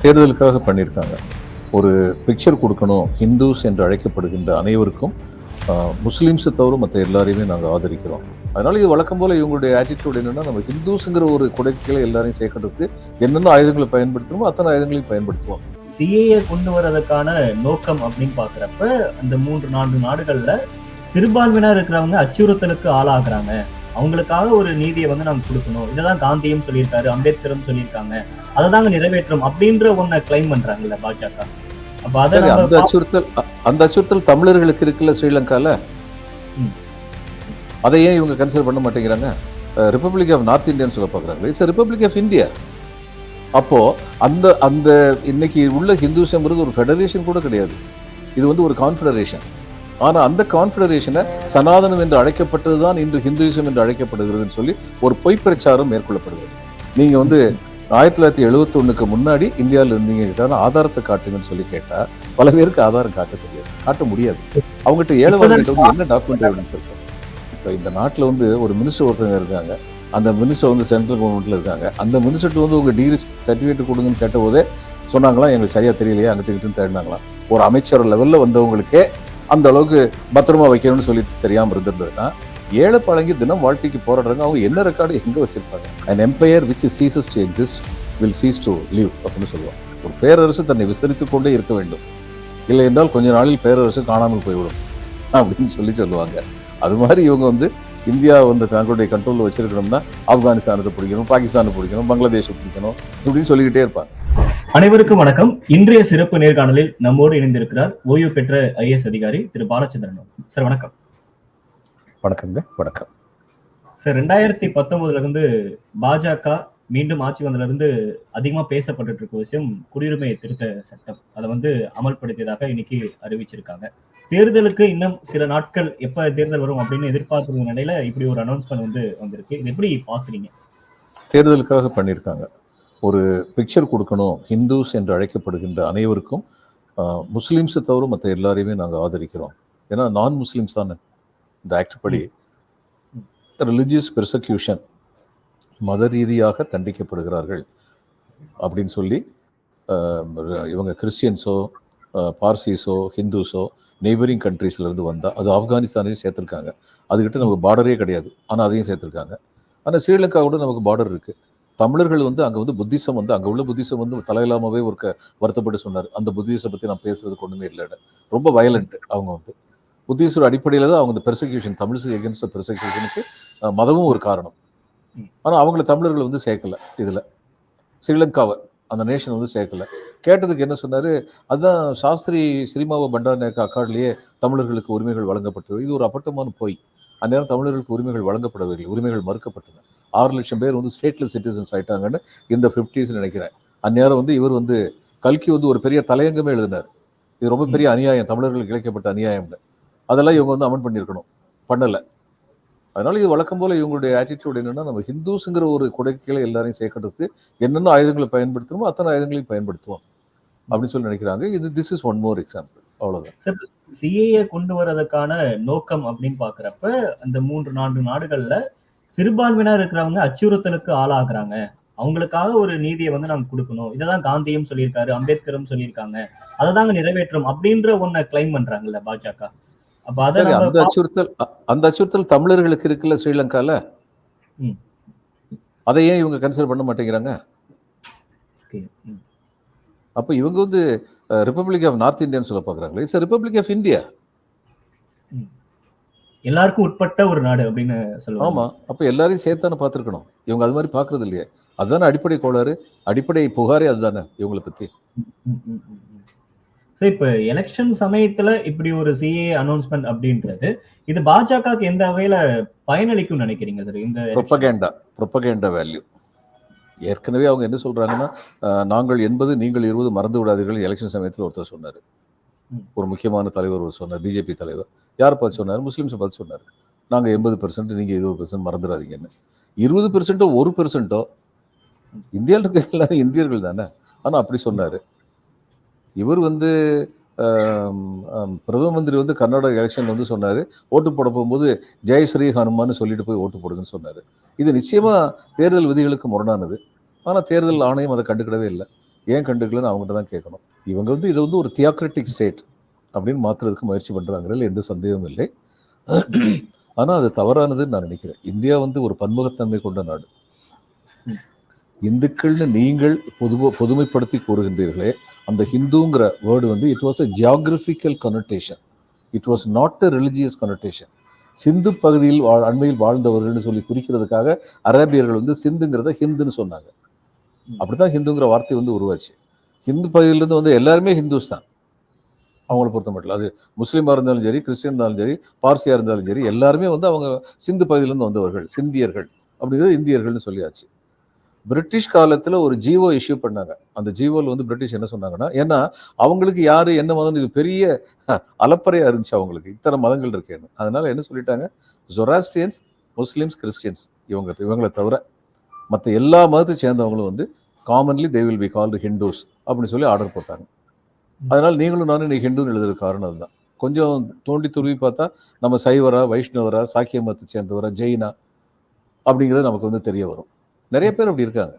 தேர்தலுக்காக பண்ணியிருக்காங்க. ஒரு பிக்சர் கொடுக்கணும், ஹிந்துஸ் என்று அழைக்கப்படுகின்ற அனைவருக்கும் முஸ்லீம்ஸை தவிர மற்ற எல்லாரையுமே நாங்கள் ஆதரிக்கிறோம். அதனால இது வழக்கம் போல இவங்களுடைய ஆட்டிடியூட் என்னன்னா, நம்ம ஹிந்துஸுங்கிற ஒரு குடைக்கீழே எல்லாரையும் சேர்க்கறதுக்கு என்னென்ன ஆயுதங்களை பயன்படுத்தணுமோ அத்தனை ஆயுதங்களையும் பயன்படுத்துவோம். சிஏஏ கொண்டு வரதுக்கான நோக்கம் அப்படின்னு பாக்குறப்ப அந்த 3-4 நாடுகள்ல சிறுபான்மையினர் இருக்கிறவங்க அச்சுறுத்தலுக்கு ஆளாகிறாங்க, அவங்களுக்காக ஒரு நீதியை வந்து நாங்க கொடுக்கணும், இதைதான் காந்தியும் சொல்லியிருக்காரு, அம்பேத்கரும் சொல்லியிருக்காங்க, அதை தாங்க நிறைவேற்றும் அப்படின்ற ஒன்ன கிளைம் பண்றாங்கல்ல பாஜக. அப்ப அதை சரி, அந்த அச்சுறுத்தல் தமிழர்களுக்கு இருக்குல்ல ஸ்ரீலங்கால, அதை ஏன் இவங்க கன்சிடர் பண்ண மாட்டேங்கிறாங்க? ரிப்பப்ளிக் ஆஃப் நார்த் இந்தியான்னு சொல்ல பார்க்குறாங்க. It's republic of India. அப்போ அந்த அந்த இன்னைக்கு உள்ள ஹிந்துசம்ங்கிறது ஒரு ஃபெடரேஷன் கூட கிடையாது, இது வந்து ஒரு கான்ஃபெடரேஷன். ஆனால் அந்த கான்ஃபெடரேஷனை சனாதனம் என்று அழைக்கப்பட்டது தான் இன்று ஹிந்துயிசம் என்று அழைக்கப்படுகிறதுன்னு சொல்லி ஒரு பொய் பிரச்சாரம் மேற்கொள்ளப்படுகிறது. நீங்கள் வந்து 1971 முன்னாடி இந்தியாவில் இருந்தீங்க, ஆதாரத்தை காட்டுங்கன்னு சொல்லி கேட்டால் பல பேருக்கு ஆதாரம் காட்ட தெரியாது, காட்ட முடியாது. அவங்ககிட்ட ஏழைவாழ்கிட்ட வந்து என்ன டாக்குமெண்ட் எவிடன்ஸ் இருக்கும்? இப்போ இந்த நாட்டில் வந்து ஒரு மினிஸ்டர் ஒருத்தங்க இருக்காங்க, அந்த மினிஸ்டர் வந்து சென்ட்ரல் கவர்மெண்ட்டில் இருக்காங்க. அந்த மினிஸ்டர்ட்டு வந்து உங்கள் டிகிரி சர்டிஃபிகேட் கொடுங்கன்னு கேட்ட போதே சொன்னாங்களாம் எங்களுக்கு சரியாக தெரியலையே, அங்கிட்டு இங்கிட்டு தேடினாங்களாம். ஒரு அமைச்சர் லெவலில் வந்தவங்களுக்கே அந்த அளவுக்கு பத்திரமா வைக்கணும்னு சொல்லி தெரியாமல் இருந்திருந்ததுன்னா, ஏழை பழங்கி தினம் வாழ்க்கைக்கு போராடுறாங்க. அவங்க என்ன ரெக்கார்டு எங்கே வச்சிருப்பாங்க? an empire which ceases to exist will cease to live அப்படின்னு சொல்லுவாங்க. ஒரு பேரரசு தன்னை விசாரித்து கொண்டே இருக்க வேண்டும், இல்லை என்றால் கொஞ்ச நாளில் பேரரசு காணாமல் போய்விடும் அப்படின்னு சொல்லுவாங்க. அது மாதிரி இவங்க வந்து இந்தியா வந்து தங்களுடைய கண்ட்ரோலில் வச்சிருக்கணும்னா ஆப்கானிஸ்தானத்தை பிடிக்கணும், பாகிஸ்தானை பிடிக்கணும், பங்களாதேஷை பிடிக்கணும் இப்படின்னு சொல்லிக்கிட்டே இருப்பாங்க. அனைவருக்கும் வணக்கம். இன்றைய சிறப்பு நேர்காணலில் நம்மோடு இணைந்திருக்கிறார் ஓய்வு பெற்ற ஐஏஎஸ் அதிகாரி திரு பாலச்சந்திரன். சார் வணக்கம். வணக்கங்க. வணக்கம் சார். 2019 இருந்து பாஜக மீண்டும் ஆட்சி வந்ததுல இருந்து அதிகமா பேசப்பட்டு இருக்க விஷயம் குடியுரிமை திருத்த சட்டம். அதை வந்து அமல்படுத்தியதாக இன்னைக்கு அறிவிச்சிருக்காங்க. தேர்தலுக்கு இன்னும் சில நாட்கள் எப்ப தேர்தல் வரும் அப்படின்னு எதிர்பார்க்கிற நிலையில இப்படி ஒரு அனௌன்ஸ்மெண்ட் வந்து வந்திருக்கு. இது எப்படி பாக்குறீங்க? தேர்தலுக்காக பண்ணியிருக்காங்க. ஒரு பிக்சர் கொடுக்கணும், ஹிந்துஸ் என்று அழைக்கப்படுகின்ற அனைவருக்கும் முஸ்லீம்ஸை தவிர மற்ற எல்லாரையுமே நாங்கள் ஆதரிக்கிறோம். ஏன்னா நான் முஸ்லீம்ஸ் தானே இந்த ஆக்ட் படி ரிலிஜியஸ் பெர்சக்யூஷன், மத ரீதியாக தண்டிக்கப்படுகிறார்கள் அப்படின்னு சொல்லி இவங்க கிறிஸ்டியன்ஸோ பார்சிஸோ ஹிந்துஸோ நெய்பரிங் கண்ட்ரீஸ்லேருந்து வந்தால், அது ஆப்கானிஸ்தானையும் சேர்த்துருக்காங்க, அதுக்கிட்ட நமக்கு பார்டரே கிடையாது, ஆனால் அதையும் சேர்த்துருக்காங்க. ஆனால் ஸ்ரீலங்காவோட நமக்கு பார்டர் இருக்குது. தமிழர்கள் வந்து அங்கே வந்து புத்திசம் வந்து அங்கே உள்ள புத்திசம் வந்து தலையிலாமவே ஒரு வருத்தப்பட்டு சொன்னார், அந்த புத்திசத்தை பற்றி நான் பேசுறதுக்கு ஒன்றுமே இல்லை, ரொம்ப வயலண்ட். அவங்க வந்து புத்திஸ்டர் அடிப்படையில் தான் அவங்க இந்த பெர்சக்யூஷன், தமிழ்ஸுக்கு எகென்ஸ்ட் பெர்சக்யூஷனுக்கு மதமும் ஒரு காரணம். ஆனால் அவங்கள தமிழர்கள் வந்து சேர்க்கல, இதில் ஸ்ரீலங்காவை அந்த நேஷன் வந்து சேர்க்கல. கேட்டதுக்கு என்ன சொன்னார், அதுதான் சாஸ்திரி ஸ்ரீமாவோ பண்டாரநாயக்க அக்காட்லேயே தமிழர்களுக்கு உரிமைகள் வழங்கப்பட்டது. இது ஒரு அப்பட்டமான பொய். அந்நேரம் தமிழர்களுக்கு உரிமைகள் வழங்கப்படவில்லை, உரிமைகள் மறுக்கப்பட்டன. 6 லட்சம் பேர் வந்து ஸ்டேட்லெஸ் சிட்டிசன்ஸ் ஆயிட்டாங்கன்னு இந்த 50s நினைக்கிறேன். அந்நேரம் வந்து இவர் வந்து கல்கி வந்து ஒரு பெரிய தலையங்கமே எழுதினார், இது ரொம்ப பெரிய அநியாயம், தமிழர்களுக்கு இழைக்கப்பட்ட அநியாயம்னு. அதெல்லாம் இவங்க வந்து அமெண்ட் பண்ணியிருக்கணும், பண்ணலை. அதனால இது வழக்கம் போல இவங்களுடைய ஆட்டிடியூட் என்னன்னா, நம்ம ஹிந்துஸுங்கிற ஒரு குடைக்கீழே எல்லாரையும் சேர்க்கறதுக்கு என்னென்ன ஆயுதங்களை பயன்படுத்தணுமோ அத்தனை ஆயுதங்களையும் பயன்படுத்துவோம் அப்படின்னு சொல்லி நினைக்கிறாங்க. இது this is one more example, அவ்வளவுதான். சிஏஏ கொண்டு வரதுக்கான நோக்கம் அப்படின்னு பாக்குறப்ப அந்த 3-4 நாடுகள்ல சிறுபான்மையினர் இருக்கிறவங்க அச்சுறுத்தலுக்கு ஆளாகிறாங்க, அவங்களுக்காக ஒரு நீதியை வந்து நாங்க கொடுக்கணும், இதைதான் காந்தியும் சொல்லியிருக்காரு, அம்பேத்கரும் சொல்லியிருக்காங்க, அதை தாங்க நிறைவேற்றும் அப்படின்ற ஒன்ன கிளைம் பண்றாங்கல்ல பாஜக. அப்ப சரி, அந்த அச்சுறுத்தல் தமிழர்களுக்கு இருக்குல்ல ஸ்ரீலங்கால, அதை ஏன் இவங்க கன்சிடர் பண்ண மாட்டேங்கிறாங்க? அப்ப இவங்க வந்து ரிப்பப்ளிக் ஆஃப் நார்த் இந்தியான்னு சொல்ல பாக்குறாங்களே, இட்ஸ் ரிப்பப்ளிக் ஆஃப் இந்தியா. எல்லாருக்கும் உட்பட்ட ஒரு நாடு அப்படின்னு சொல்லுவாங்க. ஆமா, அப்ப எல்லாரையும் சேர்த்தானே பார்த்துருக்கணும். இவங்க அது மாதிரி பாக்குறது இல்லையே, அதுதானே அடிப்படை கோளாறு, அடிப்படை புகாரே அதுதானே இவங்களை பத்தி. இப்ப எலெக்ஷன் சமயத்துல இப்படி ஒரு சிஏ அனௌன்ஸ்மெண்ட் அப்படின்றது இது பாஜகவுக்கு எந்த வகையில பயனளிக்கும் நினைக்கிறீங்க சார்? இந்த ப்ரொபகேண்டா வேல்யூ. ஏற்கனவே அவங்க என்ன சொல்றாங்கன்னா, நாங்கள் 80 நீங்கள் 20 மறந்து விடாதீர்கள் எலெக்ஷன் சமயத்தில் ஒருத்தர் சொன்னார், ஒரு முக்கியமான தலைவர் ஒரு சொன்னார், பிஜேபி தலைவர். யாரை பார்த்து சொன்னார்? முஸ்லீம்ஸை பார்த்து சொன்னார், நாங்கள் 80%, நீங்கள் 20% மறந்துடாதீங்கன்னு. 20%ஓ 1%ஓ இந்தியாவில் இருக்க எல்லாரும் இந்தியர்கள் தானே, ஆனால் அப்படி சொன்னார். இவர் வந்து பிரதம மந்திரி வந்து கர்நாடக எலெக்ஷன் வந்து சொன்னார், ஓட்டு போட போகும்போது ஜெய் ஸ்ரீ ஹனுமான்னு சொல்லிட்டு போய் ஓட்டு போடுங்கன்னு சொன்னார். இது நிச்சயமாக தேர்தல் விதிகளுக்கு முரணானது. ஆனால் தேர்தல் ஆணையம் அதை கண்டுக்கிடவே இல்லை. ஏன் கண்டுக்கலன்னு அவங்ககிட்ட தான் கேட்கணும். இவங்க வந்து இதை வந்து ஒரு தியோக்ரட்டிக் ஸ்டேட் அப்படின்னு மாற்றுறதுக்கு முயற்சி பண்ணுறாங்கிறதுல எந்த சந்தேகமும் இல்லை. ஆனால் அது தவறானதுன்னு நான் நினைக்கிறேன். இந்தியா வந்து ஒரு பன்முகத்தன்மை கொண்ட நாடு. இந்துக்கள்னு நீங்கள் பொதுமைப்படுத்தி கூறுகின்றீர்களே, அந்த ஹிந்துங்கிற வேர்டு வந்து it was a geographical connotation, it was not a religious connotation. சிந்து பகுதியில் அண்மையில் வாழ்ந்தவர்கள்னு சொல்லி குறிக்கிறதுக்காக அரேபியர்கள் வந்து சிந்துங்கிறத ஹிந்துன்னு சொன்னாங்க. அப்படித்தான் ஹிந்துங்கிற வார்த்தை வந்து உருவாச்சு. ஹிந்து பகுதியிலிருந்து வந்து எல்லாருமே ஹிந்துஸ் தான் அவங்கள பொறுத்த மட்டும். அது முஸ்லீமாக இருந்தாலும் சரி, கிறிஸ்டியன் இருந்தாலும் சரி, பார்சியாக இருந்தாலும் சரி, எல்லாருமே வந்து அவங்க சிந்து பகுதியிலேருந்து வந்தவர்கள், சிந்தியர்கள் அப்படிங்கிறது இந்தியர்கள்னு சொல்லியாச்சு. பிரிட்டிஷ் காலத்தில் ஒரு ஜீவோ இஷ்யூ பண்ணாங்க. அந்த ஜீவோவில் வந்து பிரிட்டிஷ் என்ன சொன்னாங்கன்னா, ஏன்னா அவங்களுக்கு யார் என்ன மதம் இது பெரிய அலப்பறையாக இருந்துச்சு அவங்களுக்கு, இத்தனை மதங்கள் இருக்கேன்னு. அதனால என்ன சொல்லிட்டாங்க, ஜொராஸ்ட்ரியன்ஸ், முஸ்லீம்ஸ், கிறிஸ்டியன்ஸ் இவங்களை தவிர மற்ற எல்லா மதத்தை சேர்ந்தவங்களும் வந்து commonly they will be called Hindus அப்படின்னு சொல்லி ஆர்டர் போட்டாங்க. அதனால் நீங்களும் நானும் இன்னைக்கு ஹிந்துன்னு எழுதுற காரணம் அதுதான். கொஞ்சம் தோண்டி துருவி பார்த்தா நம்ம சைவரா, வைஷ்ணவரா, சாக்கிய மதத்தை சேர்ந்தவரா, ஜெயினா அப்படிங்கிறது நமக்கு வந்து தெரிய வரும். நிறைய பேர் அப்படி இருக்காங்க.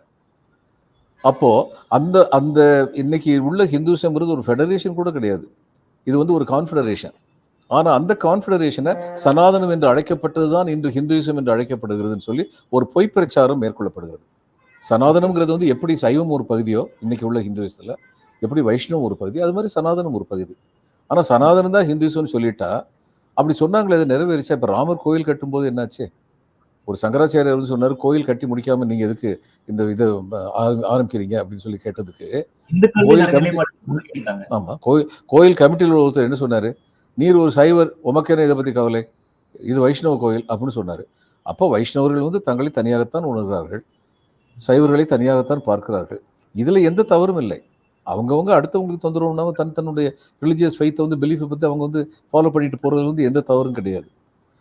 அப்போ அந்த அந்த இன்னைக்கு உள்ள ஹிந்துசம்ங்கிறது ஒரு ஃபெடரேஷன் கூட கிடையாது, இது வந்து ஒரு கான்ஃபெடரேஷன். ஆனால் அந்த கான்ஃபெடரேஷனை சனாதனம் என்று அழைக்கப்பட்டதுதான் இன்று ஹிந்துயிசம் என்று அழைக்கப்படுகிறதுன்னு சொல்லி ஒரு பொய் பிரச்சாரம் மேற்கொள்ளப்படுகிறது. சனாதனம்ங்கிறது வந்து எப்படி சைவம் ஒரு பகுதியோ இன்னைக்கு உள்ள ஹிந்துயிசத்தில், எப்படி வைஷ்ணவம் ஒரு பகுதி, அது மாதிரி சனாதனம் ஒரு பகுதி. ஆனால் சனாதனம் தான் ஹிந்துயிசம்னு சொல்லிட்டா, அப்படி சொன்னாங்களே அது நிறைவேறிச்சா? இப்போ ராமர் கோயில் கட்டும்போது என்னாச்சு? ஒரு சங்கராச்சாரியர் சொன்னார், கோயில் கட்டி முடிக்காம நீங்க எதுக்கு இந்த இதை ஆரம்பிக்கிறீங்க அப்படின்னு சொல்லி கேட்டதுக்கு, கோயில் கமிட்டி, ஆமா, கோயில் கமிட்டியில் ஒருத்தர் என்ன சொன்னாரு, நீர் ஒரு சைவர், உமக்கேன இதை பத்தி கவலை, இது வைஷ்ணவ கோயில் அப்படின்னு சொன்னாரு. அப்போ வைஷ்ணவர்கள் வந்து தங்களை தனியாகத்தான் உணர்கிறார்கள், சைவர்களை தனியாகத்தான் பார்க்கிறார்கள். இதுல எந்த தவறும் இல்லை. அவங்கவுங்க அடுத்தவங்களுக்கு தொந்தரவுனாம தன்னுடைய ரிலிஜியஸ் ஃபெய்த்தை வந்து பிலீஃபை பற்றி அவங்க வந்து ஃபாலோ பண்ணிட்டு போகிறது வந்து எந்த தவறும் கிடையாது.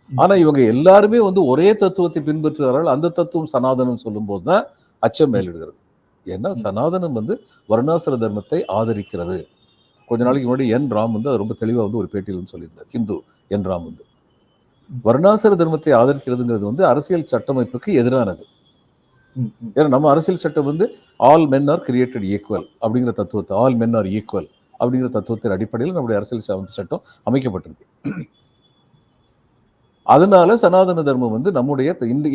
ஆனா இவங்க எல்லாருமே வந்து ஒரே தத்துவத்தை பின்பற்றுகிறார்கள். அந்த தத்துவம் சனாதனம் சொல்லும் போது தான் அச்சம் மேலிடுகிறது. ஏன்னா சனாதனம் வந்து வர்ணாசிர தர்மத்தை ஆதரிக்கிறது. கொஞ்ச நாளைக்கு முன்னாடி என் ராம் வந்து அது ரொம்ப தெளிவாக வந்து ஒரு பேட்டியில் வந்து சொல்லியிருந்தார். ஹிந்து என் ராம் வந்து வர்ணாசிர தர்மத்தை ஆதரிக்கிறதுங்கிறது வந்து அரசியல் சட்டமைப்புக்கு எதிரானது. ஏன்னா நம்ம அரசியல் சட்டம் வந்து all men are created equal அப்படிங்கிற தத்துவத்தை, ஆல் மென் ஆர் ஈக்குவல் அப்படிங்கிற தத்துவத்தின் அடிப்படையில் நம்முடைய அரசியல் சட்டம் அமைக்கப்பட்டிருக்கு. அதனால சனாதன தர்மம் வந்து நம்முடைய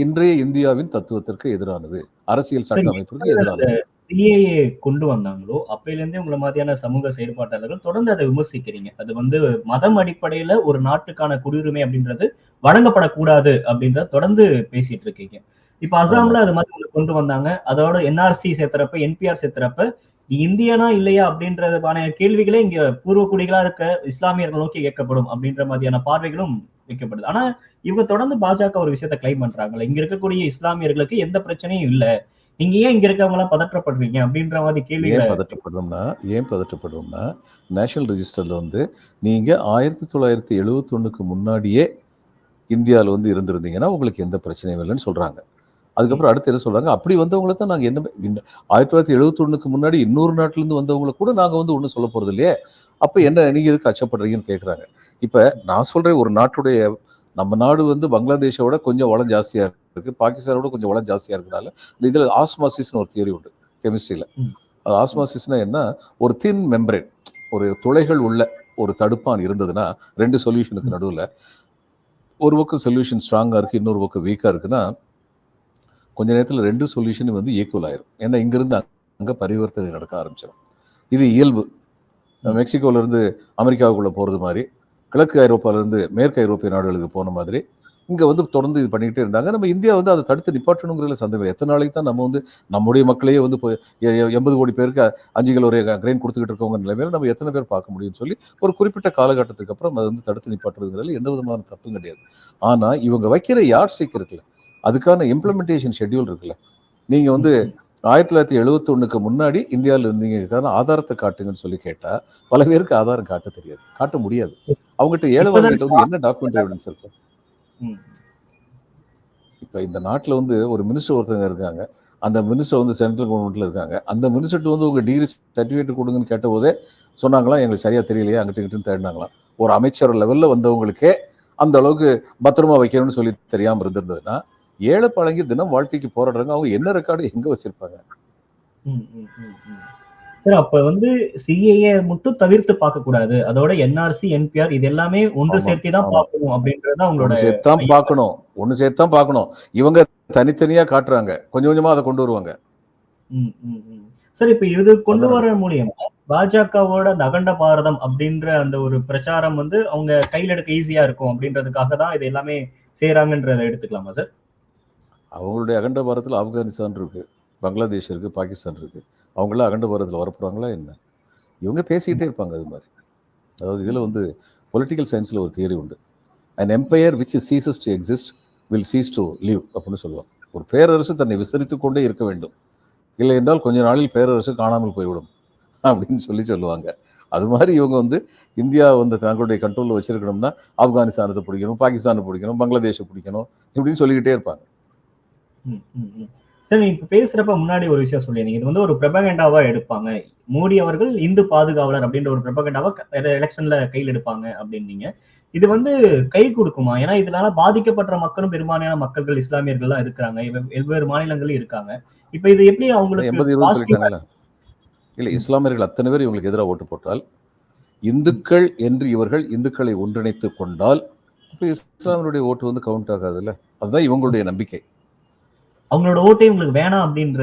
இன்றைய இந்தியாவின் தத்துவத்திற்கு எதிரானது, அரசியல் சட்ட அமைப்பிற்கு எதிரானது. சிஏஏ கொண்டு வந்தாங்களோ அப்பையில இருந்தே உங்களை மாதிரியான சமூக செயற்பாட்டாளர்கள் தொடர்ந்து அதை விமர்சிக்கிறீங்க. அது வந்து மதம் அடிப்படையில ஒரு நாட்டுக்கான குடியுரிமை அப்படின்றது வழங்கப்படக்கூடாது அப்படின்றத தொடர்ந்து பேசிட்டு இருக்கீங்க. இப்ப அசாம்ல அது மாதிரி கொண்டு வந்தாங்க. அதோட என்ஆர்சி சேர்த்துறப்ப, என்பிஆர் சேர்த்துறப்ப இந்தியனா இல்லையா அப்படின்றதான கேள்விகளே இங்க பூர்வக்குடிகளா இருக்க இஸ்லாமியர்கள் நோக்கி கேட்கப்படும் அப்படின்ற மாதிரியான பார்வைகளும் வைக்கப்படுது. ஆனா இவங்க தொடர்ந்து பாஜக ஒரு விஷயத்த கிளைம் பண்றாங்கல்ல, இங்க இருக்கக்கூடிய இஸ்லாமியர்களுக்கு எந்த பிரச்சனையும் இல்ல, நீங்க ஏன் இங்க இருக்கவங்க எல்லாம் பதற்றப்படுறீங்க அப்படின்ற மாதிரி கேள்வி. ஏன் பதற்றப்படுறோம்னா நேஷனல் ரெஜிஸ்டர்ல வந்து நீங்க 1971 முன்னாடியே இந்தியாவில் வந்து இருந்திருந்தீங்கன்னா உங்களுக்கு எந்த பிரச்சனையும் இல்லைன்னு சொல்றாங்க. அதுக்கப்புறம் அடுத்து என்ன சொல்றாங்க, அப்படி வந்தவங்களை தான் நாங்கள் என்ன 1971 முன்னாடி இன்னொரு நாட்டிலேருந்து வந்தவங்களை கூட நாங்கள் வந்து ஒன்றும் சொல்ல போறது இல்லையே, அப்போ என்ன நீங்கள் எதுக்கு அச்சப்படுறீங்கன்னு கேட்குறாங்க. இப்போ நான் சொல்கிறேன், ஒரு நாட்டுடைய, நம்ம நாடு வந்து பங்களாதேஷோட கொஞ்சம் வளம் ஜாஸ்தியாக இருக்கு, பாகிஸ்தானோட கொஞ்சம் வளம் ஜாஸ்தியாக இருக்கிறதுனால இந்த இதில் ஆஸ்மாசிஸ்னு ஒரு தியரி உண்டு கெமிஸ்ட்ரியில். அது ஆஸ்மாசிஸ்னா என்ன, ஒரு தின் மெம்பரேன், ஒரு துளைகள் உள்ள ஒரு தடுப்பான் இருந்ததுன்னா ரெண்டு சொல்யூஷனுக்கு நடுவில் ஒரு பக்கம் சொல்யூஷன் ஸ்ட்ராங்காக இருக்குது, இன்னொரு பக்கம் வீக்காக இருக்குன்னா கொஞ்ச நேரத்தில் ரெண்டு சொல்யூஷனும் வந்து ஈக்குவல் ஆயிரும். ஏன்னா இங்கிருந்து அங்கே பரிவர்த்தனை நடக்க ஆரம்பிச்சிடும். இது இயல்பு. மெக்சிகோவிலேருந்து அமெரிக்காவுக்குள்ளே போகிறது மாதிரி, கிழக்கு ஐரோப்பாவிலேருந்து மேற்கு ஐரோப்பிய நாடுகளுக்கு போன மாதிரி இங்கே வந்து தொடர்ந்து இது பண்ணிக்கிட்டே இருந்தாங்க. நம்ம இந்தியா வந்து அதை தடுத்து நிப்பாட்டணுங்கிறதுல சந்தேகம். எத்தனை நாளைக்கு தான் நம்ம வந்து நம்முடைய மக்களையே வந்து 80 கோடி பேருக்கு 5 கிலோ ஒரு கிரெயின் கொடுத்துக்கிட்டு இருக்கவங்க நிலைமையில நம்ம எத்தனை பேர் பார்க்க முடியும்னு சொல்லி ஒரு குறிப்பிட்ட காலகட்டத்துக்கு அப்புறம் அதை வந்து தடுத்து நிப்பாட்டுறதுங்கிறதுல எந்த விதமான தப்பும் கிடையாது. ஆனால் இவங்க வைக்கிற யார்ட் ஸ்டிக் இருக்குல்ல, அதுக்கான இம்ப்ளிமெண்டேஷன் ஷெட்யூல் இருக்குல்ல, நீங்கள் வந்து 1971 முன்னாடி இந்தியாவில் இருந்தீங்க ஆதாரத்தை காட்டுங்கன்னு சொல்லி கேட்டால் பல பேருக்கு ஆதாரம் காட்ட தெரியாது, காட்ட முடியாது. அவங்ககிட்ட ஏழைவாழ்கிட்ட வந்து என்ன டாக்குமெண்ட் எவிடன்ஸ் இருக்கும்? இப்போ இந்த நாட்டில் வந்து ஒரு மினிஸ்டர் ஒருத்தங்க இருக்காங்க, அந்த மினிஸ்டர் வந்து சென்ட்ரல் கவர்மெண்ட்டில் இருக்காங்க. அந்த மினிஸ்டர்ட்டு வந்து உங்கள் டிகிரி சர்டிஃபிகேட் கொடுங்கன்னு கேட்ட போதே சொன்னாங்களா, எங்களுக்கு சரியாக தெரியலையே, அங்கிட்ட இங்கிட்டு தேடினாங்களாம். ஒரு அமைச்சர் லெவலில் வந்தவங்களுக்கே அந்த அளவுக்கு பத்திரமா வைக்கணும்னு சொல்லி தெரியாமல் இருந்திருந்ததுன்னா ஏழை பழங்கி தினம் வாழ்க்கைக்கு போராடுறாங்க, அவங்க என்ன ரெக்கார்டு எங்கே வச்சிருப்பாங்க? சார் அப்ப வந்து சிஏஏ மட்டும் தவிர்த்து பார்க்க கூடாது. அதோட என்ஆர்சி, என்பிஆர் இது எல்லாமே ஒன்று ஆமா, சேர்த்து தான் ஆமா. பார்க்கணும் அப்படின்றது தான் உங்களோட ஒண்ணு சேர்த்து தான் ஐயம். பார்க்கணும். ஒண்ணு சேர்த்து தான் பார்க்கணும். இவங்க தனித்தனியா காட்டுறாங்க. கொஞ்சம் கொஞ்சமா அத கொண்டு வருவாங்க. ம், ம், ம். சார் இப்ப இது கொண்டு அதான் வர நடக்கும். மூலியமா பாஜகவோட அந்த அகண்ட பாரதம் அப்படின்ற அந்த ஒரு பிரச்சாரம் வந்து அவங்க கையில எடுக்க ஈஸியா இருக்கும் அப்படின்றதுக்காக தான் இது எல்லாமே செய்றாங்கன்றத எடுத்துக்கலாமா சார்? அவங்களுடைய அகண்ட பாரதத்துல ஆப்கானிஸ்தான் இருக்கு, பங்களாதேஷ் இருக்கு, பாகிஸ்தான் இருக்கு. அவங்களாம் அகண்ட பாரதத்துல வரப்போறாங்களா என்ன? இவங்க பேசிக்கிட்டே இருப்பாங்க அது மாதிரி. அதாவது இதுல வந்து பொலிட்டிக்கல் சயின்ஸ்ல ஒரு தியரி உண்டு. an empire which ceases to exist will cease to live அப்படின்னு சொல்லுவாங்க. ஒரு பேரரசு தன்னை விஸ்தரித்துக் கொண்டே இருக்க வேண்டும், இல்லை என்றால் கொஞ்ச நாளில் பேரரசு காணாமல் போய்விடும் அப்படின்னு சொல்லுவாங்க. அது மாதிரி இவங்க வந்து இந்தியா வந்து தங்களுடைய கண்ட்ரோலில் வச்சிருக்கணும்னா ஆப்கானிஸ்தானத்தை பிடிக்கணும், பாகிஸ்தானை பிடிக்கணும், பங்களாதேஷை பிடிக்கணும் இப்படின்னு சொல்லிக்கிட்டே இருப்பாங்க. ம், ம், ம். சார் நீங்க இப்ப பேசுறப்ப முன்னாடி ஒரு விஷயம் சொல்லியிருந்தீங்க. இது வந்து ஒரு ப்ரொபகண்டாவா எடுப்பாங்க. மோடி அவர்கள் இந்து பாதுகாவலர் அப்படின்ற ஒரு ப்ரொபகண்டாவா எலெக்ஷன்ல கையில் எடுப்பாங்க அப்படின்னீங்க. இது வந்து கை கொடுக்குமா? ஏன்னா இதனால பாதிக்கப்பட்ட மக்களும் பெரும்பான்மையான மக்கள்கள் இஸ்லாமியர்கள்லாம் இருக்கிறாங்க. வெவ்வேறு மாநிலங்களும் இருக்காங்க. இப்ப இது எப்படி அவங்களுக்கு 80-20 பாசிட்டிவா? சொல்லிட்டாங்கல்ல. இல்லை, இஸ்லாமியர்கள் அத்தனை பேர் இவங்களுக்கு எதிராக ஓட்டு போட்டால், இந்துக்கள் என்று இவர்கள் இந்துக்களை ஒன்றிணைத்து கொண்டால் இப்போ இஸ்லாமியருடைய ஓட்டு வந்து கவுண்ட் ஆகாதுல்ல. அதுதான் இவங்களுடைய நம்பிக்கை. அவங்களோட ஓட்டே உங்களுக்கு வேணாம் அப்படின்ற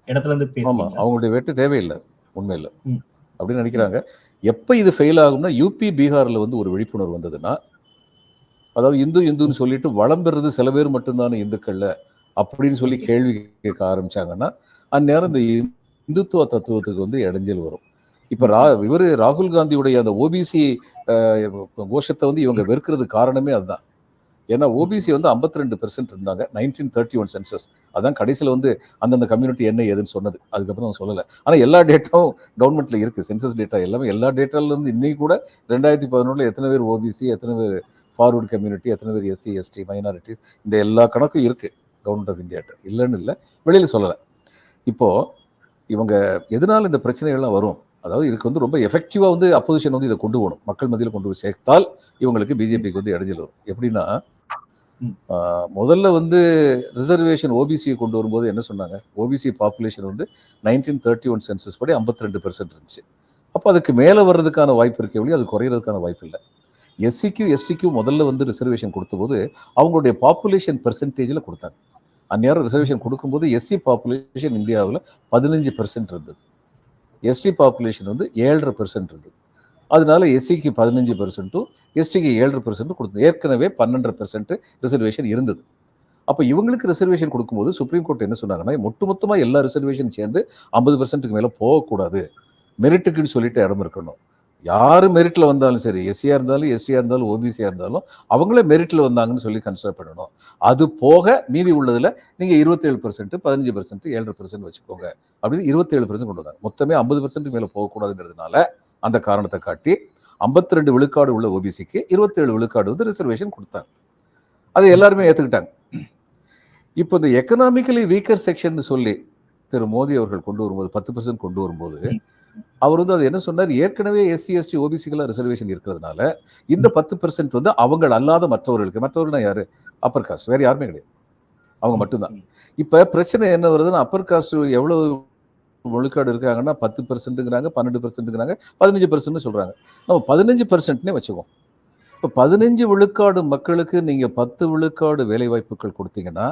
இடத்துல இருந்து ஆமா, பேசுறீங்களா? அவங்களுடைய வெட்டு தேவையில்லை உண்மையில் ம், அப்படின்னு ம், நினைக்கிறாங்க. எப்போ இது ஃபெயில் ஆகும்னா யூபி பீகாரில் வந்து ஒரு விழிப்புணர்வு வந்ததுன்னா, அதாவது இந்து ம், இந்துன்னு சொல்லிட்டு வளம் பெறுறது சில பேர் மட்டும்தானே இந்துக்கள்ல அப்படின்னு சொல்லி ம், கேள்வி கேட்க ஆரம்பிச்சாங்கன்னா, அந்நேரம் இந்த இந்துத்துவ தத்துவத்துக்கு வந்து இடைஞ்சல் வரும். இப்ப ம், ம், இவரு ராகுல் காந்தியுடைய அந்த ஓபிசி கோஷத்தை வந்து இவங்க வெறுக்கிறது காரணமே அதுதான். ஏன்னா ஓபிசி வந்து 52% இருந்தாங்க 1931 சென்சஸ். அதான் கடைசியில் வந்து அந்தந்த கம்யூனிட்டி என்ன ஏதுன்னு சொன்னது. அதுக்கப்புறம் அவங்க சொல்லலை. ஆனால் எல்லா டேட்டாவும் கவர்மெண்ட்ல இருக்கு. சென்சஸ் டேட்டா எல்லாமே எல்லா டேட்டால இருந்து இன்னைக்கு கூட 2011 எத்தனை பேர் ஓபிசி, எத்தனை பேர் ஃபார்வர்டு கம்யூனிட்டி, எத்தனை பேர் எஸ்சி எஸ்டி மைனாரிட்டிஸ், இந்த எல்லா கணக்கும் இருக்கு கவர்மெண்ட் ஆஃப் இந்தியாட்ட. இல்லைன்னு இல்லை, வெளியில் சொல்லலை. இப்போ இவங்க எதனால இந்த பிரச்சனைகள்லாம் வரும், அதாவது இதுக்கு வந்து ரொம்ப எஃபெக்டிவாக வந்து அப்போசிஷன் வந்து இதை கொண்டு போகணும், மக்கள் மத்தியில் கொண்டு போய் சேர்த்தால் இவங்களுக்கு பிஜேபிக்கு வந்து இடைஞ்சல் வரும். எப்படின்னா ம், முதல்ல வந்து ரிசர்வேஷன் ஓபிசியை கொண்டு வரும்போது என்ன சொன்னாங்க, ஓபிசி பாப்புலேஷன் வந்து 1931 சென்சஸ் படி 52% இருந்துச்சு. அப்போ அதுக்கு மேலே வர்றதுக்கான வாய்ப்பு இருக்கே ஒழிய அது குறையிறதுக்கான வாய்ப்பு இல்லை. எஸ்சிக்கும் எஸ்டிக்கும் முதல்ல வந்து ரிசர்வேஷன் கொடுத்தபோது அவங்களுடைய பாப்புலேஷன் பெர்சன்டேஜில் கொடுத்தாங்க. அந்நேரம் ரிசர்வேஷன் கொடுக்கும்போது எஸ்சி பாப்புலேஷன் இந்தியாவில் 15% இருந்தது, எஸ்டி பாப்புலேஷன் வந்து 7.5% இருந்தது. அதனால எஸ்சிக்கு 15%, எஸ்டிக்கு 7.5% கொடுத்தது. ஏற்கனவே 12% ரிசர்வேஷன் இருந்தது. அப்போ இவங்களுக்கு ரிசர்வேஷன் கொடுக்கும்போது சுப்ரீம் கோர்ட் என்ன சொன்னாங்கன்னா, மொத்தமாக எல்லா ரிசர்வேஷன் சேர்ந்து 50%க்கு மேலே போகக்கூடாது, மெரிட்டுக்குன்னு சொல்லிட்டு இடம் இருக்கணும். யார் மெரிட்ல வந்தாலும் சரி, எஸ்சியா இருந்தாலும் எஸ்டியா இருந்தாலும் ஓபிசியா இருந்தாலும் அவங்களே மெரிட்ல வந்தாங்கன்னு சொல்லி கன்சிடர் பண்ணணும். அது போக மீதி உள்ளதுல நீங்க 27%, 15%, 7% வச்சுக்கோங்க அப்படின்னு 27% கொண்டு வந்தாங்க. மொத்தமே 50% மேல போகக்கூடாதுங்கிறதுனால அந்த காரணத்தை காட்டி 52 விழுக்காடு உள்ள ஓபிசிக்கு 27 விழுக்காடு வந்து ரிசர்வேஷன் கொடுத்தாங்க. அதை எல்லாருமே ஏத்துக்கிட்டாங்க. இப்போ இந்த எக்கனாமிக்கலி வீக்கர் செக்ஷன் சொல்லி திரு மோடி அவர்கள் கொண்டு வரும்போது 10% கொண்டு வரும்போது அவர் வந்து அது என்ன சொன்னார், ஏற்கனவே எஸ்சி எஸ்டி ஓபிசிக்கெல்லாம் ரிசர்வேஷன் இருக்கிறதுனால இந்த 10% வந்து அவங்க அல்லாத மற்றவர்களுக்கு, மற்றவர்கள்னா யாரு, அப்பர் காஸ்ட், வேற யாருமே கிடையாது, அவங்க மட்டும்தான். இப்ப பிரச்சனை என்ன வருதுன்னா, அப்பர் காஸ்ட் எவ்வளவு விழுக்காடு இருக்காங்கன்னா 10%ங்கிறாங்க, 12%ங்கிறாங்க, 15% சொல்றாங்க. நம்ம 15%னே வச்சுக்கோம். இப்போ 15 விழுக்காடு மக்களுக்கு நீங்க 10 விழுக்காடு வேலை வாய்ப்புகள் கொடுத்தீங்கன்னா,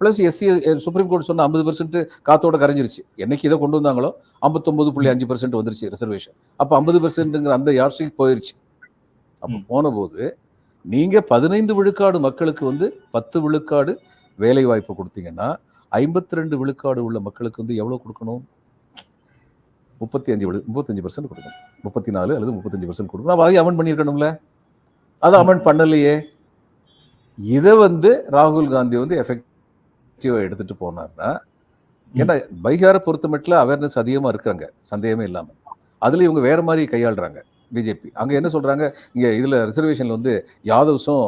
பிளஸ் எஸ்சி சுப்ரீம் கோர்ட் சொன்ன 50% காத்தோட கரைஞ்சிருச்சு. என்னைக்கு இதை கொண்டு வந்தாங்களோ 59.5% வந்துருச்சு ரிசர்வேஷன். அப்போ 50%ங்கிற அந்த யார்ஷிக் போயிருச்சு. அப்போ போன போது நீங்க 15 விழுக்காடு மக்களுக்கு வந்து 10 விழுக்காடு வேலை வாய்ப்பு கொடுத்தீங்கன்னா 52 விழுக்காடு உள்ள மக்களுக்கு வந்து எவ்வளவு கொடுக்கணும், 35% கொடுக்கணும். 34 அல்லது 35% கொடுக்கணும். அப்போ அதையும் அமெண்ட் பண்ணியிருக்கணும்ல, அதை அமெண்ட் பண்ணலையே. இதை வந்து ராகுல் காந்தி வந்து எஃபெக்டிவா எடுத்துட்டு போனார்னா, ஏன்னா பீகாரை பொறுத்த மட்டும் அவேர்னஸ் அதிகமாக இருக்கிறாங்க, சந்தேகமே இல்லாமல். அதில் இவங்க வேற மாதிரி கையாளுறாங்க பிஜேபி. அங்கே என்ன சொல்றாங்க, இங்கே இதில் ரிசர்வேஷனில் வந்து யாதவ்ஸும்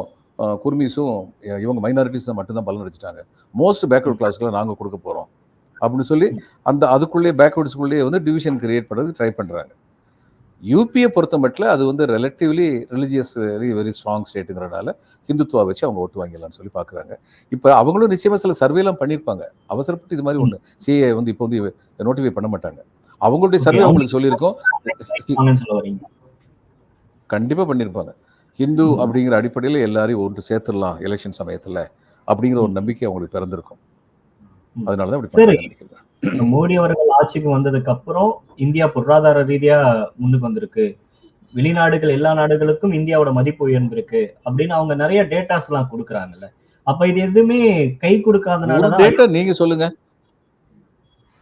குர்மிஸும் இவங்க மைனாரிட்டிஸ் மட்டும்தான் பலன் அடிச்சிட்டாங்க, மோஸ்ட் பேக்வர்ட் கிளாஸ்க்குலாம் நாங்கள் கொடுக்க போகிறோம் அப்படின்னு சொல்லி அந்த அதுக்குள்ளேயே பேக்வர்ட்ஸ்குள்ளேயே வந்து டிவிஷன் கிரியேட் பண்ணுறது ட்ரை பண்ணுறாங்க. யூபியை பொறுத்த மட்டும் அது வந்து ரெலட்டிவ்லி ரிலிஜியஸ்லி வெரி ஸ்ட்ராங் ஸ்டேட்டுங்கிறனால ஹிந்துத்துவா வச்சு அவங்க ஓட்டு வாங்கிடலாம்னு சொல்லி பார்க்குறாங்க. இப்போ அவங்களும் நிச்சயமாக சில சர்வேலாம் பண்ணியிருப்பாங்க. அவசரப்பட்டு இது மாதிரி ஒன்று சிஏ வந்து இப்போ வந்து நோட்டிஃபை பண்ண மாட்டாங்க. அவங்களுடைய ஓகே. சர்வே அவங்க அவங்களுக்கு சொல்லியிருக்கோம். வாங்கன்னு சொல்ல வரீங்க. கண்டிப்பா பண்ணியிருப்பாங்க. ஹிந்து ம். அப்படிங்கிற அடிப்படையில எல்லாரையும் ஒன்று சேர்த்துடலாம் எலெக்ஷன் சமயத்துல அப்படிங்கிற ஒரு ம். நம்பிக்கை அவங்களுக்கு பிறந்திருக்கும். ம். அதனால தான் அப்படி சரி. பண்றாங்கன்னு நினைக்கிறேன். இப்ப மோடி அவர்கள் ஆட்சிக்கு வந்ததுக்கு அப்புறம் இந்தியா பொருளாதார ரீதியா முன்னுக்கு வந்திருக்கு. வெளிநாடுகள் எல்லா நாடுகளுக்கும் இந்தியாவோட மதிப்பு உயர்ந்திருக்கு அப்படின்னு அவங்க நிறைய டேட்டாஸ் எல்லாம் கொடுக்குறாங்கல்ல. அப்ப இது எதுவுமே கை ஒரு கொடுக்காதனாலதான் டேட்டா நீங்க சொல்லுங்க.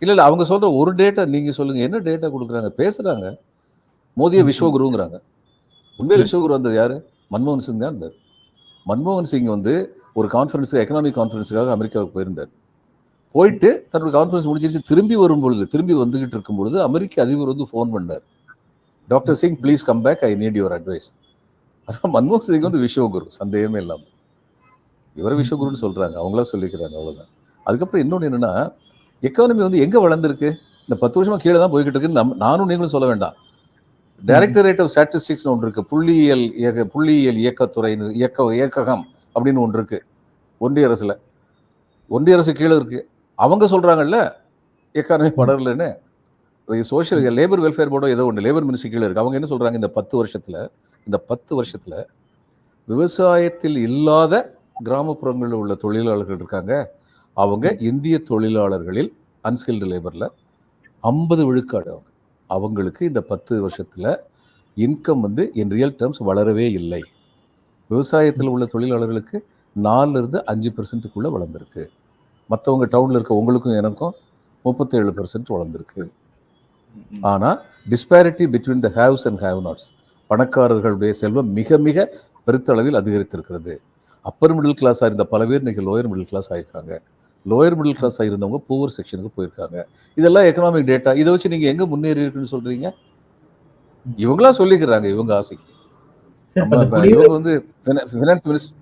இல்ல அவங்க சொல்ற ஒரு டேட்டா நீங்க சொல்லுங்க. என்ன டேட்டா கொடுக்குறாங்க? பேசுறாங்க. மோடியை ம், ம், விஸ்வகுருங்கிறாங்க. உண்மையில ம், விஸ்வகுரு வந்தது யாரு? மன்மோகன் சிங் தான் இருந்தார். மன்மோகன் சிங் வந்து ஒரு கான்ஃபரன்ஸ், எக்கனாமிக் கான்ஃபரன்ஸுக்காக அமெரிக்காவுக்கு போயிருந்தார். போயிட்டு தன்னோட கான்ஃபரன்ஸ் முடிஞ்சிருச்சு, திரும்பி வந்துகிட்டு இருக்கும் பொழுது அமெரிக்க அதிபர் வந்து ஃபோன் பண்ணார். Doctor Singh please come back, I need your advice. மன்மோகன் சிங் வந்து விஸ்வகுரு, சந்தேகமே இல்லாம. இவரை ம், விஸ்வகுருன்னு ம், சொல்றாங்க, அவங்களா சொல்லிக்கிறாங்க, அவ்வளவுதான். அதுக்கப்புறம் இன்னொன்று என்னன்னா, எக்கானமி வந்து எங்க வளர்ந்துருக்கு? இந்த 10 வருஷமா கீழே தான் போய்கிட்டு இருக்கு. நானும் நீங்களும் சொல்ல வேண்டாம். ம், டைரக்டரேட் ஆஃப் ஸ்டாட்டிஸ்டிக்ஸ் ஒன்று இருக்கு, புள்ளியியல் இயக்கத்துறை, இயக்ககம் அப்படின்னு ஒன்று இருக்கு ஒன்றிய அரசுல. ஒன்றிய அரசு கீழே இருக்கு. அவங்க சொல்றாங்கல்ல எக்கானமி ம், வளரலன்னு. சோஷியல் லேபர் வெல்ஃபேர் போர்டோ ஏதோ ஒன்று லேபர் மினிஸ்ட்ரி கீழே இருக்கு. அவங்க என்ன சொல்றாங்க? இந்த 10 வருஷத்துல விவசாயத்தில் இல்லாத கிராமப்புறங்களில் உள்ள தொழிலாளர்கள் இருக்காங்க. அவங்க இந்திய தொழிலாளர்களில் அன்ஸ்கில்டு லேபர்ல 50 விழுக்காடு. அவங்களுக்கு இந்த 10 வருஷத்துல இன்கம் வந்து இன் ரியல் டேர்ம்ஸ் வளரவே இல்லை. விவசாயத்தில் உள்ள தொழிலாளர்களுக்கு 4 to 5% வளர்ந்துருக்கு. மற்றவங்க டவுன்ல இருக்க உங்களுக்கும் எனக்கும் 37% வளர்ந்துருக்கு. ம். ஆனா disparity between the haves and have nots, பணக்காரர்களுடைய செல்வம் மிக மிக பெருத்தளவில் அதிகரித்திருக்கிறது. அப்பர் மிடில் கிளாஸாக இருந்த பல பேர் இன்னைக்கு லோயர் மிடில் கிளாஸ் ஆயிருக்காங்க. லோயர் மிடில் கிளாஸாக இருந்தவங்க புவர் செக்ஷனுக்கு போயிருக்காங்க. இதெல்லாம் எக்கனாமிக் டேட்டா. இதை வச்சு நீங்க எங்க முன்னேறி இருக்குன்னு சொல்றீங்க? இவங்களா சொல்லிக்கிறாங்க இவங்க ஆசைக்கு. சார் இப்ப நம்ம அந்த இவங்க வந்து ஃபினான்ஸ் மினிஸ்டர்.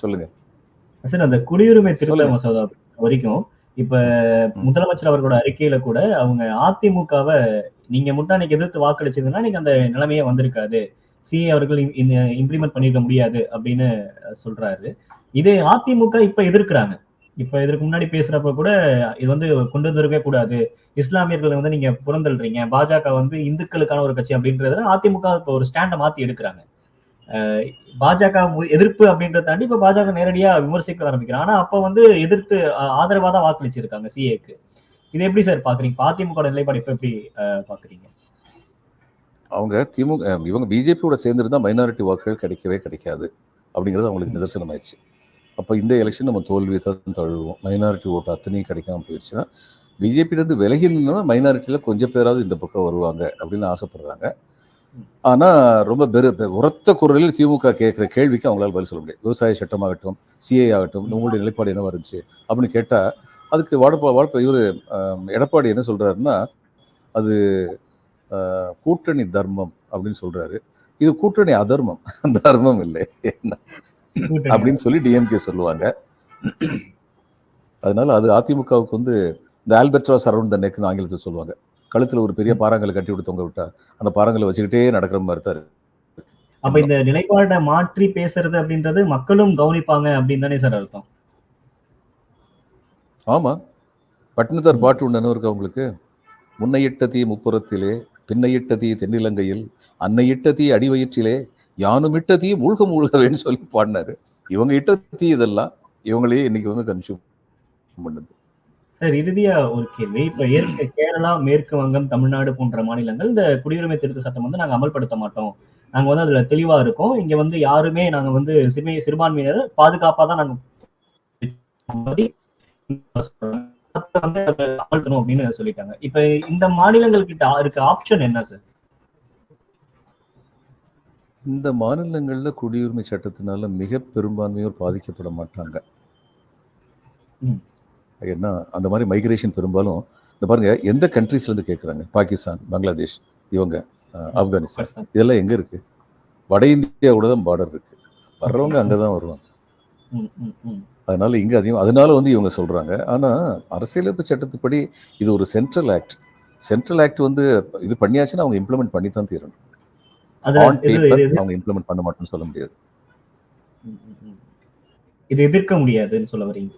சொல்லுங்க சார் அந்த குடியுரிமை திருத்த சொல்லுங்க. மசோதா வரைக்கும் இப்ப ம், ம். முதலமைச்சர் அவர்களோட அறிக்கையில கூட அவங்க அதிமுகவை நீங்க முன்னாடிக்கு எதிர்த்து வாக்களிச்சதுன்னா நீங்க அந்த நிலைமையே வந்திருக்காது. சிஏ அவர்கள் இம்ப்ளிமெண்ட் பண்ணிருக்க முடியாது அப்படின்னு சொல்றாரு. இதே அதிமுக இப்ப எதிர்க்கிறாங்க. இப்ப இதற்கு முன்னாடி பேசுறப்ப கூட இது வந்து கொண்டு வந்திருக்கவே கூடாது. இஸ்லாமியர்களை வந்து நீங்க புறந்தள்ளுறீங்க. பாஜக வந்து இந்துக்களுக்கான ஒரு கட்சி அப்படின்றத அதிமுக இப்ப ஒரு ஸ்டாண்ட மாத்தி எடுக்கிறாங்க. பாஜக எதிர்ப்பு அப்படின்றத தாண்டி இப்ப பாஜக நேரடியா விமர்சிக்க ஆரம்பிக்கிறாங்க. ஆனா அப்ப வந்து எதிர்த்து ஆதரவா தான் வாக்களிச்சிருக்காங்க சிஏக்கு. இது எப்படி சார் பாக்குறீங்க? அதிமுக நிலைப்பாடு இப்ப எப்படி பாக்குறீங்க? அவங்க இவங்க பிஜேபியோட சேர்ந்திருந்தா மைனாரிட்டி வாக்குகள் கிடைக்கவே கிடைக்காது அப்படிங்கிறது அவங்களுக்கு ம், நிதர்சனம் ஆயிடுச்சு. அப்போ இந்த எலெக்ஷன் நம்ம தோல்வியை தான் தழுவுவோம். மைனாரிட்டி ஓட்டு அத்தனையும் கிடைக்காம போயிடுச்சுன்னா பிஜேபியிலேருந்து விலகி நின்னா மைனாரிட்டியில் கொஞ்சம் பேராவது இந்த பக்கம் வருவாங்க அப்படின்னு ஆசைப்படுறாங்க. ம், ஆனால் ரொம்ப உரத்த குரலில் திமுக கேட்குற கேள்விக்கு அவங்களால பதில் சொல்ல முடியாது. விவசாய சட்டமாகட்டும், சிஏ ஆகட்டும், ம், உங்களுடைய நிலைப்பாடு என்ன இருந்துச்சு அப்படின்னு கேட்டால் அதுக்கு இவர் எடப்பாடி என்ன சொல்கிறாருன்னா, அது கூட்டணி தர்மம் அப்படின்னு சொல்கிறாரு. இது கூட்டணி அதர்மம், தர்மம் இல்லை கூட்டணி அப்படின்னு சொல்லி டிஎம்கே சொல்லுவாங்க. அதனால அது அதிமுகவுக்கு வந்து இந்த ஆல்பெட்ராஸ் அரவுண்ட் த நெக்னு ஆங்கிலத்தில் சொல்லுவாங்க. கழுத்தில் ஒரு பெரிய பாறாங்கலை கட்டி விட்டு தொங்க விட்டா அந்த பாறாங்கலை வச்சுக்கிட்டே நடக்கிற மாதிரி தான் இருக்கு. அப்ப இந்த நிலைப்பாட்டை மாற்றி பேசுறது அப்படின்றது மக்களும் கவனிப்பாங்க அப்படின்னு தானே சார் அர்த்தம்? ஆமா, பட்டினத்தார் ம். பாட்டு ஒன்று இருக்கு அவங்களுக்கு. முன்னையிட்ட தீ முப்புறத்திலே, பின்னையிட்ட தீ தென்னிலங்கையில், அன்னையிட்ட தீ அடிவயிற்றிலே, யானுமிட்ட தீ மூழ்க மூழ்கவேன்னு சொல்லி பாடினாரு. இவங்க இட்ட தீ இதெல்லாம் இவங்களே இன்னைக்கு வந்து கன்சியூம் பண்ணுது. சார் இறுதியா ஒரு கேள்வி. இப்ப கேரளா, மேற்கு வங்கம், தமிழ்நாடு போன்ற மாநிலங்கள் இந்த குடியுரிமை திருத்த சட்டம் வந்து நாங்க அமல்படுத்த மாட்டோம். நாங்க வந்து அதுல தெளிவா இருக்கோம். இங்க வந்து யாருமே நாங்க வந்து சிறுபான்மையினர் பாதுகாப்பா தான் நாங்க வந்து அமல்த்தணும் அப்படின்னு சொல்லிட்டாங்க. இப்ப இந்த மாநிலங்கள் கிட்ட இருக்க ஆப்ஷன் என்ன சார்? இந்த மாநிலங்கள்ல குடியுரிமை சட்டத்தினால மிக பெரும்பான்மையோர் பாதிக்கப்பட மாட்டாங்க. ம், ஏன்னா அந்த மாதிரி மைக்ரேஷன் பெரும்பாலும் இந்த பாருங்க எந்த கண்ட்ரீஸ்ல இருந்து கேட்குறாங்க? பாகிஸ்தான், பங்களாதேஷ், இவங்க ஆப்கானிஸ்தான், பாகிஸ்தான். இதெல்லாம் எங்க இருக்கு? வட இந்தியாவோட தான் பார்டர் இருக்கு. வர்றவங்க அங்கே தான் வருவாங்க. ம், ம், ம். அதனால இங்கே அதிகம், அதனால வந்து இவங்க சொல்றாங்க. ஆனால் அரசியலமைப்பு சட்டத்துப்படி இது ஒரு சென்ட்ரல் ஆக்ட். சென்ட்ரல் ஆக்ட் வந்து இது பண்ணியாச்சுன்னா அவங்க இம்ப்ளிமெண்ட் பண்ணி தான் தீரணும். அதுல ஆன் இது பேப்பர் இது அவங்க இம்ப்ளிமெண்ட் பண்ண மாட்டோம்னு சொல்ல முடியாது. ம், ம், ம். இது எதிர்க்க முடியாதுன்னு சொல்ல வரீங்க.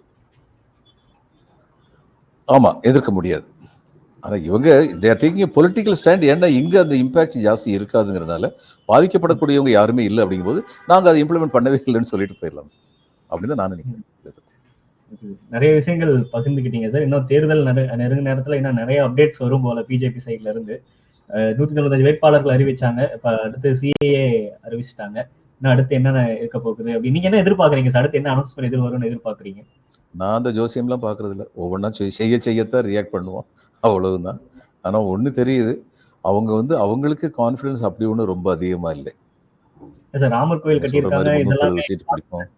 ஆமா, எதிர்க்க முடியாது. ஆனால் இவங்க they are taking political stand. ஏன்னா இங்கே அந்த இம்பாக்ட் ஜாஸ்தி இருக்காதுங்கிறனால பாதிக்கப்படக்கூடியவங்க யாருமே இல்லை அப்படிங்கும்போது நாங்கள் அதை இம்ப்ளிமெண்ட் பண்ணவே இல்லைன்னு சொல்லிட்டு போயிடலாம் அப்படின்னு தான் நான் நினைக்கிறேன். இதை பற்றி நிறைய விஷயங்கள் பகிர்ந்துக்கிட்டீங்க சார். இன்னும் தேர்தல் நெருங்க நேரத்தில் இன்னும் நிறைய அப்டேட்ஸ் வரும் போல பிஜேபி சைட்ல இருந்து. 195 வேட்பாளர்கள் அறிவிச்சாங்க. இப்ப அடுத்து சிஏஏ அறிவிச்சிட்டாங்க. இன்னும் அடுத்து என்னென்ன இருக்க போகுது அப்படி நீங்க என்ன எதிர்பார்க்குறீங்க சார்? அடுத்து என்ன அனௌன்ஸ்மெண்ட் வரும்னு எதிர்பார்க்குறீங்க? நான் அந்த ஜோசியம்லாம் பார்க்கறது இல்லை. ஒவ்வொன்றா செய்யத்தான் ரியாக்ட் பண்ணுவோம், அவ்வளவுதான். ஆனால் ஒன்று தெரியுது, அவங்க வந்து அவங்களுக்கு கான்ஃபிடன்ஸ் அப்படி ஒன்றும் ரொம்ப அதிகமாக இல்லை. சார் ராமர் கோயில் கட்டியிருக்காங்க, இதெல்லாம் சீட்டு பிடிக்கும்,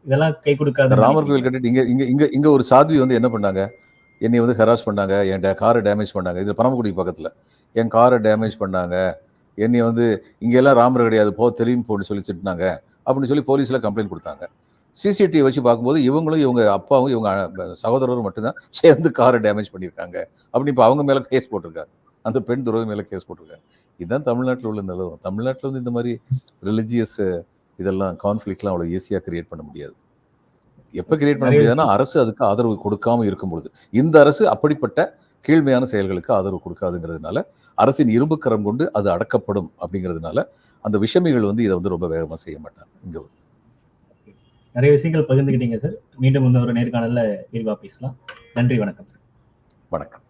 இதெல்லாம் கை கொடுக்காது. ராமர் கோயில் கட்டிட்டு இங்க இங்க இங்க இங்க ஒரு சாத்வி வந்து என்ன பண்ணாங்க, என்னை வந்து ஹராஸ் பண்ணாங்க, என் காரை டேமேஜ் பண்ணாங்க. இது பரமக்குடி பக்கத்தில் என் காரை டேமேஜ் பண்ணாங்க, என்னை வந்து இங்கெல்லாம் ராமர் கிடையாது தெரியும் போட்டு சொல்லி திட்டினாங்க அப்படின்னு சொல்லி போலீஸில் கம்ப்ளைண்ட் கொடுத்தாங்க. சிசிடிவி வச்சு பார்க்கும்போது இவங்களும் இவங்க அப்பாவும் இவங்க சகோதரரும் மட்டும்தான் சேர்ந்து காரை டேமேஜ் பண்ணியிருக்காங்க அப்படின்னு இப்போ அவங்க மேலே கேஸ் போட்டிருக்காங்க. அந்த பெண் துறவி மேலே கேஸ் போட்டிருக்காங்க. இதுதான் தமிழ்நாட்டில் உள்ள நிலவரம். தமிழ்நாட்டில் வந்து இந்த மாதிரி ரிலிஜியஸ் இதெல்லாம் கான்ஃப்ளிக்ட்லாம் அவ்வளோ ஈஸியாக கிரியேட் பண்ண முடியாது. எப்போ கிரியேட் பண்ண முடியாதுன்னா அரசு அதுக்கு ஆதரவு கொடுக்காம இருக்கும்பொழுது. இந்த அரசு அப்படிப்பட்ட கீழ்மையான செயல்களுக்கு ஆதரவு கொடுக்காதுங்கிறதுனால அரசின் இரும்பு கரம் கொண்டு அது அடக்கப்படும் அப்படிங்கிறதுனால அந்த விஷமிகள் வந்து இதை வந்து ரொம்ப வேகமாக செய்ய மாட்டாங்க. இங்கே நிறைய விஷயங்கள் பகிர்ந்துக்கிட்டீங்க சார். மீண்டும் இன்னொரு நேர்காணல்ல விரிவா பேசலாம். நன்றி, வணக்கம் சார். வணக்கம்.